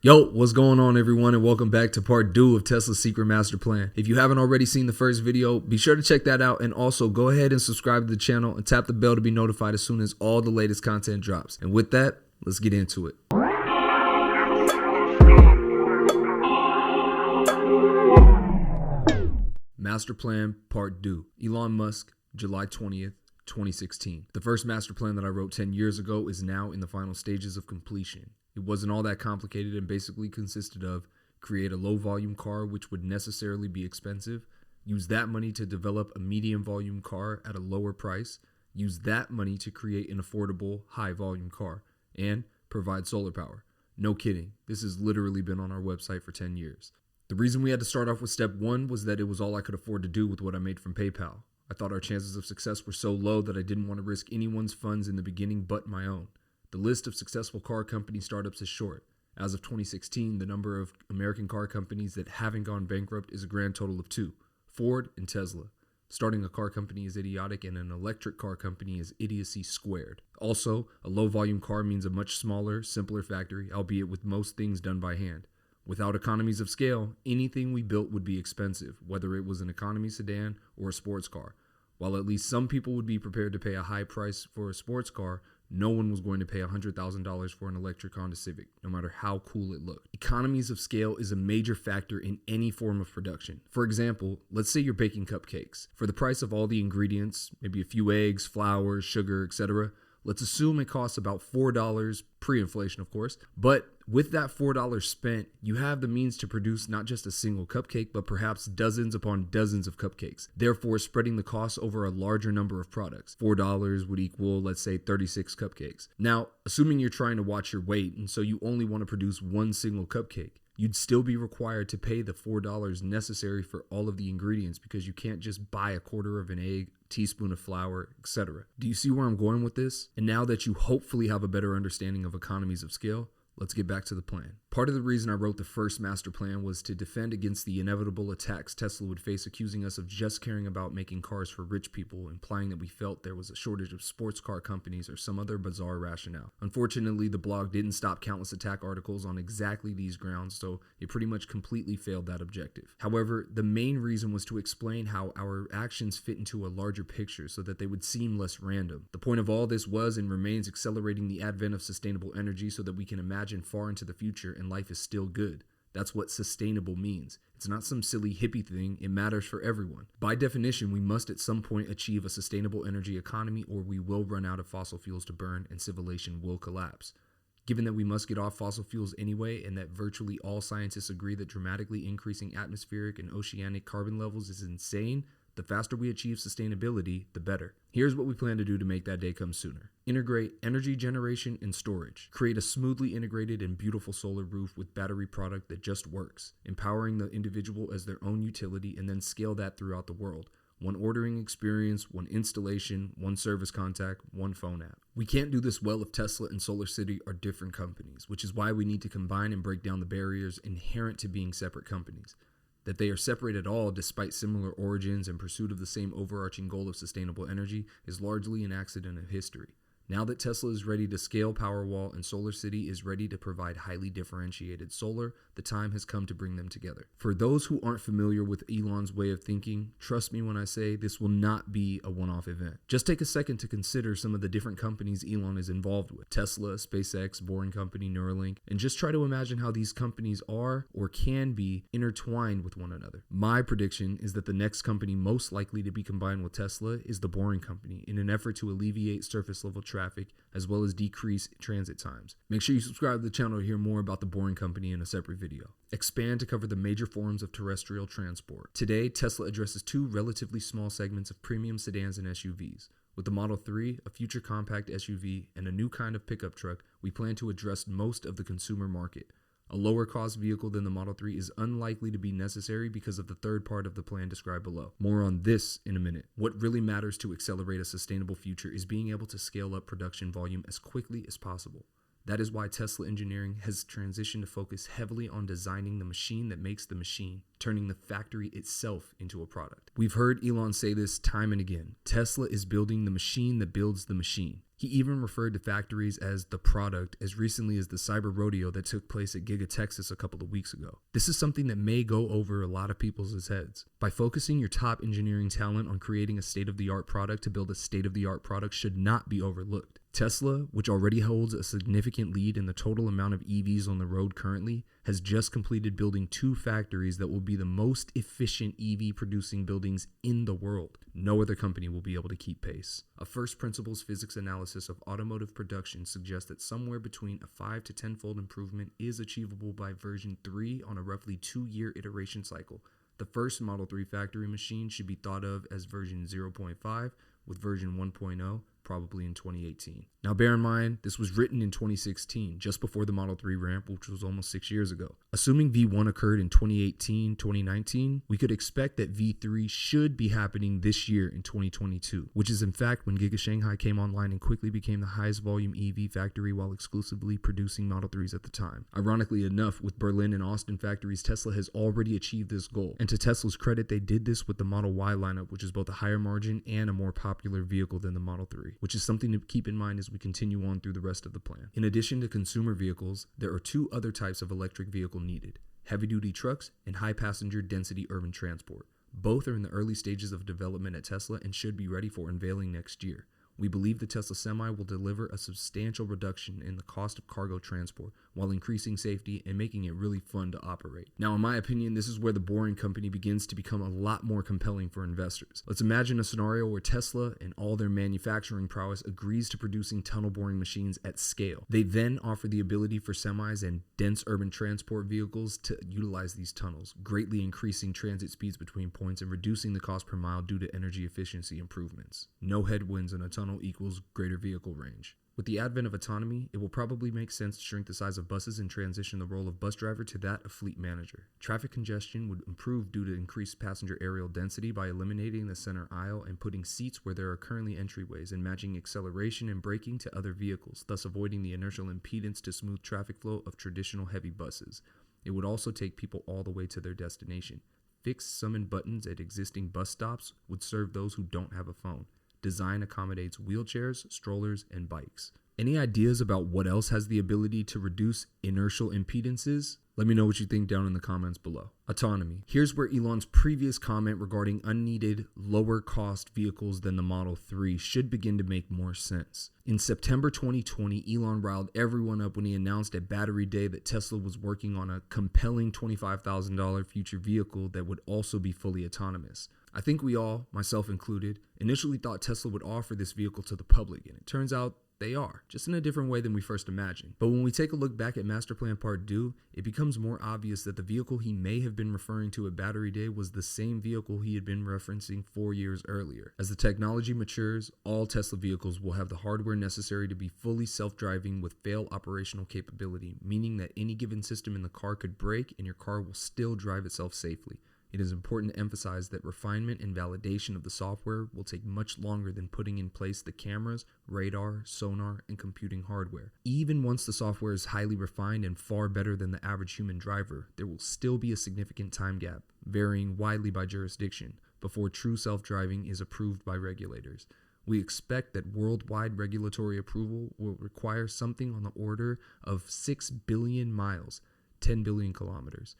Yo, what's going on everyone, and welcome back to part 2 of Tesla's secret master plan. If you haven't already seen the first video, be sure to check that out, and also go ahead and subscribe to the channel and tap the bell to be notified as soon as all the latest content drops. And with that, let's get into it. Master Plan Part 2. Elon Musk, July 20th, 2016. The first master plan that I wrote 10 years ago is now in the final stages of completion. It wasn't all that complicated and basically consisted of create a low volume car which would necessarily be expensive, use that money to develop a medium volume car at a lower price, use that money to create an affordable high volume car, and provide solar power. No kidding, this has literally been on our website for 10 years. The reason we had to start off with step 1 was that it was all I could afford to do with what I made from PayPal. I thought our chances of success were so low that I didn't want to risk anyone's funds in the beginning but my own. The list of successful car company startups is short. As of 2016, the number of American car companies that haven't gone bankrupt is a grand total of 2, Ford and Tesla. Starting a car company is idiotic, and an electric car company is idiocy squared. Also, a low volume car means a much smaller, simpler factory, albeit with most things done by hand. Without economies of scale, anything we built would be expensive, whether it was an economy sedan or a sports car. While at least some people would be prepared to pay a high price for a sports car, no one was going to pay $100,000 for an electric Honda Civic, no matter how cool it looked. Economies of scale is a major factor in any form of production. For example, let's say you're baking cupcakes. For the price of all the ingredients, maybe a few eggs, flour, sugar, etc., let's assume it costs about $4, pre-inflation of course, but with that $4 spent, you have the means to produce not just a single cupcake, but perhaps dozens upon dozens of cupcakes, therefore spreading the cost over a larger number of products. $4 would equal, let's say, 36 cupcakes. Now, assuming you're trying to watch your weight, and so you only want to produce one single cupcake, you'd still be required to pay the $4 necessary for all of the ingredients because you can't just buy a quarter of an egg, teaspoon of flour, etc. Do you see where I'm going with this? And now that you hopefully have a better understanding of economies of scale, let's get back to the plan. Part of the reason I wrote the first master plan was to defend against the inevitable attacks Tesla would face accusing us of just caring about making cars for rich people, implying that we felt there was a shortage of sports car companies or some other bizarre rationale. Unfortunately, the blog didn't stop countless attack articles on exactly these grounds, so it pretty much completely failed that objective. However, the main reason was to explain how our actions fit into a larger picture so that they would seem less random. The point of all this was and remains accelerating the advent of sustainable energy so that we can imagine far into the future and life is still good. That's what sustainable means. It's not some silly hippie thing, it matters for everyone. By definition, we must at some point achieve a sustainable energy economy or we will run out of fossil fuels to burn and civilization will collapse. Given that we must get off fossil fuels anyway and that virtually all scientists agree that dramatically increasing atmospheric and oceanic carbon levels is insane, the faster we achieve sustainability, the better. Here's what we plan to do to make that day come sooner. Integrate energy generation and storage. Create a smoothly integrated and beautiful solar roof with battery product that just works, empowering the individual as their own utility, and then scale that throughout the world. One ordering experience, one installation, one service contact, one phone app. We can't do this well if Tesla and SolarCity are different companies, which is why we need to combine and break down the barriers inherent to being separate companies. That they are separate at all despite similar origins and pursuit of the same overarching goal of sustainable energy is largely an accident of history. Now that Tesla is ready to scale Powerwall and SolarCity is ready to provide highly differentiated solar, the time has come to bring them together. For those who aren't familiar with Elon's way of thinking, trust me when I say this will not be a one-off event. Just take a second to consider some of the different companies Elon is involved with. Tesla, SpaceX, Boring Company, Neuralink, and just try to imagine how these companies are or can be intertwined with one another. My prediction is that the next company most likely to be combined with Tesla is the Boring Company in an effort to alleviate surface level traffic as well as decrease transit times. Make sure you subscribe to the channel to hear more about the Boring Company in a separate video. Expand to cover the major forms of terrestrial transport. Today, Tesla addresses 2 relatively small segments of premium sedans and SUVs. With the Model 3, a future compact SUV, and a new kind of pickup truck, we plan to address most of the consumer market. A lower cost vehicle than the Model 3 is unlikely to be necessary because of the third part of the plan described below. More on this in a minute. What really matters to accelerate a sustainable future is being able to scale up production volume as quickly as possible. That is why Tesla engineering has transitioned to focus heavily on designing the machine that makes the machine, turning the factory itself into a product. We've heard Elon say this time and again. Tesla is building the machine that builds the machine. He even referred to factories as the product as recently as the cyber rodeo that took place at Giga Texas a couple of weeks ago. This is something that may go over a lot of people's heads. By focusing your top engineering talent on creating a state-of-the-art product to build a state-of-the-art product should not be overlooked. Tesla, which already holds a significant lead in the total amount of EVs on the road currently, has just completed building 2 factories that will be the most efficient EV producing buildings in the world. No other company will be able to keep pace. A first principles physics analysis of automotive production suggests that somewhere between a 5 to 10-fold improvement is achievable by version 3 on a roughly 2-year iteration cycle. The first Model 3 factory machine should be thought of as version 0.5, with version 1.0 probably in 2018. Now bear in mind, this was written in 2016, just before the Model 3 ramp, which was almost 6 years ago. Assuming V1 occurred in 2018, 2019, we could expect that V3 should be happening this year in 2022, which is in fact when Giga Shanghai came online and quickly became the highest volume EV factory while exclusively producing Model 3s at the time. Ironically enough, with Berlin and Austin factories, Tesla has already achieved this goal. And to Tesla's credit, they did this with the Model Y lineup, which is both a higher margin and a more popular vehicle than the Model 3, which is something to keep in mind as we continue on through the rest of the plan. In addition to consumer vehicles, there are 2 other types of electric vehicle needed: heavy-duty trucks and high-passenger density urban transport. Both are in the early stages of development at Tesla and should be ready for unveiling next year. We believe the Tesla Semi will deliver a substantial reduction in the cost of cargo transport while increasing safety and making it really fun to operate. Now, in my opinion, this is where the Boring Company begins to become a lot more compelling for investors. Let's imagine a scenario where Tesla and all their manufacturing prowess agrees to producing tunnel boring machines at scale. They then offer the ability for semis and dense urban transport vehicles to utilize these tunnels, greatly increasing transit speeds between points and reducing the cost per mile due to energy efficiency improvements. No headwinds in a tunnel equals greater vehicle range. With the advent of autonomy, it will probably make sense to shrink the size of buses and transition the role of bus driver to that of fleet manager. Traffic congestion would improve due to increased passenger aerial density by eliminating the center aisle and putting seats where there are currently entryways and matching acceleration and braking to other vehicles, thus avoiding the inertial impedance to smooth traffic flow of traditional heavy buses. It would also take people all the way to their destination. Fixed summon buttons at existing bus stops would serve those who don't have a phone. Design accommodates wheelchairs, strollers, and bikes. Any ideas about what else has the ability to reduce inertial impedances? Let me know what you think down in the comments below. Autonomy. Here's where Elon's previous comment regarding unneeded, lower-cost vehicles than the Model 3 should begin to make more sense. In September 2020, Elon riled everyone up when he announced at Battery Day that Tesla was working on a compelling $25,000 future vehicle that would also be fully autonomous. I think we all, myself included, initially thought Tesla would offer this vehicle to the public, and it turns out they are, just in a different way than we first imagined. But when we take a look back at Master Plan Part Deux, it becomes more obvious that the vehicle he may have been referring to at Battery Day was the same vehicle he had been referencing 4 years earlier. As the technology matures, all Tesla vehicles will have the hardware necessary to be fully self-driving with fail operational capability, meaning that any given system in the car could break and your car will still drive itself safely. It is important to emphasize that refinement and validation of the software will take much longer than putting in place the cameras, radar, sonar, and computing hardware. Even once the software is highly refined and far better than the average human driver, there will still be a significant time gap, varying widely by jurisdiction, before true self-driving is approved by regulators. We expect that worldwide regulatory approval will require something on the order of 6 billion miles, 10 billion kilometers.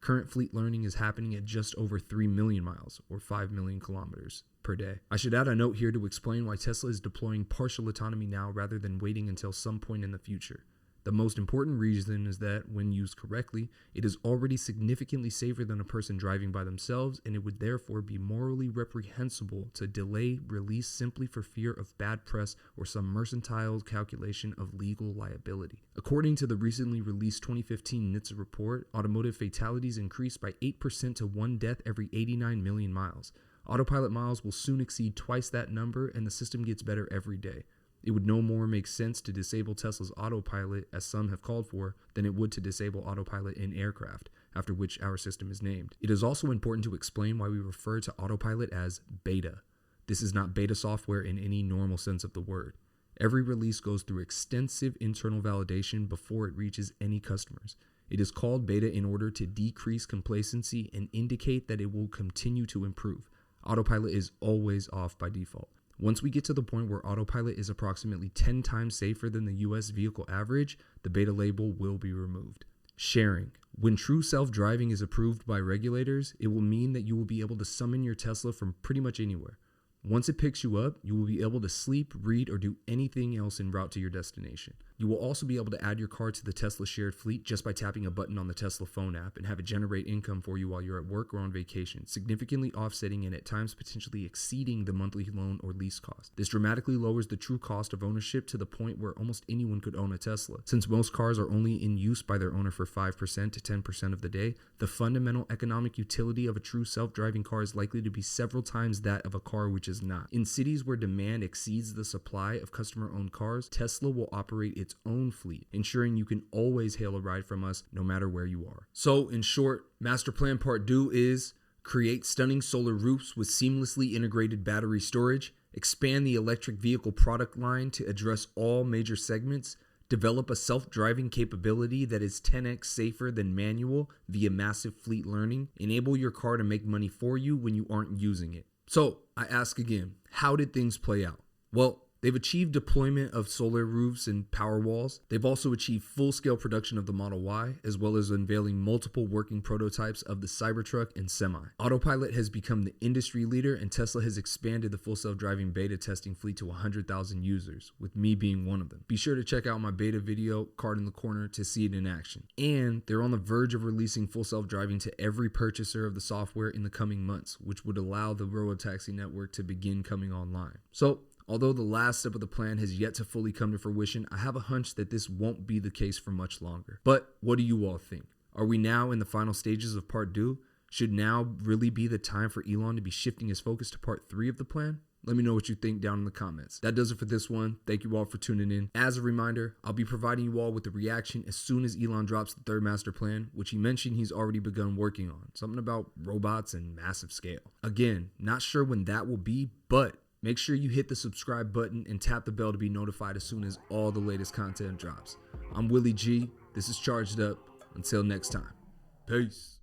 Current fleet learning is happening at just over 3 million miles, or 5 million kilometers, per day. I should add a note here to explain why Tesla is deploying partial autonomy now rather than waiting until some point in the future. The most important reason is that, when used correctly, it is already significantly safer than a person driving by themselves, and it would therefore be morally reprehensible to delay release simply for fear of bad press or some mercantile calculation of legal liability. According to the recently released 2015 NHTSA report, automotive fatalities increased by 8% to 1 death every 89 million miles. Autopilot miles will soon exceed twice that number, and the system gets better every day. It would no more make sense to disable Tesla's Autopilot, as some have called for, than it would to disable Autopilot in aircraft, after which our system is named. It is also important to explain why we refer to Autopilot as beta. This is not beta software in any normal sense of the word. Every release goes through extensive internal validation before it reaches any customers. It is called beta in order to decrease complacency and indicate that it will continue to improve. Autopilot is always off by default. Once we get to the point where Autopilot is approximately 10 times safer than the US vehicle average, the beta label will be removed. Sharing. When true self-driving is approved by regulators, it will mean that you will be able to summon your Tesla from pretty much anywhere. Once it picks you up, you will be able to sleep, read, or do anything else en route to your destination. You will also be able to add your car to the Tesla shared fleet just by tapping a button on the Tesla phone app and have it generate income for you while you're at work or on vacation, significantly offsetting and at times potentially exceeding the monthly loan or lease cost. This dramatically lowers the true cost of ownership to the point where almost anyone could own a Tesla. Since most cars are only in use by their owner for 5% to 10% of the day, the fundamental economic utility of a true self-driving car is likely to be several times that of a car which is not. In cities where demand exceeds the supply of customer-owned cars, Tesla will operate its own fleet, ensuring you can always hail a ride from us no matter where you are. So, in short, Master Plan Part 2 is create stunning solar roofs with seamlessly integrated battery storage, expand the electric vehicle product line to address all major segments, develop a self-driving capability that is 10x safer than manual via massive fleet learning, enable your car to make money for you when you aren't using it. So, I ask again, how did things play out? Well, they've achieved deployment of solar roofs and power walls. They've also achieved full-scale production of the Model Y, as well as unveiling multiple working prototypes of the Cybertruck and Semi. Autopilot has become the industry leader, and Tesla has expanded the full self-driving beta testing fleet to 100,000 users, with me being one of them. Be sure to check out my beta video, card in the corner, to see it in action. And they're on the verge of releasing full self-driving to every purchaser of the software in the coming months, which would allow the robotaxi network to begin coming online. So, although the last step of the plan has yet to fully come to fruition, I have a hunch that this won't be the case for much longer. But what do you all think? Are we now in the final stages of Part 2? Should now really be the time for Elon to be shifting his focus to Part 3 of the plan? Let me know what you think down in the comments. That does it for this one. Thank you all for tuning in. As a reminder, I'll be providing you all with the reaction as soon as Elon drops the third master plan, which he mentioned he's already begun working on. Something about robots and massive scale. Again, not sure when that will be, but make sure you hit the subscribe button and tap the bell to be notified as soon as all the latest content drops. I'm Willie G. This is Charged Up. Until next time. Peace.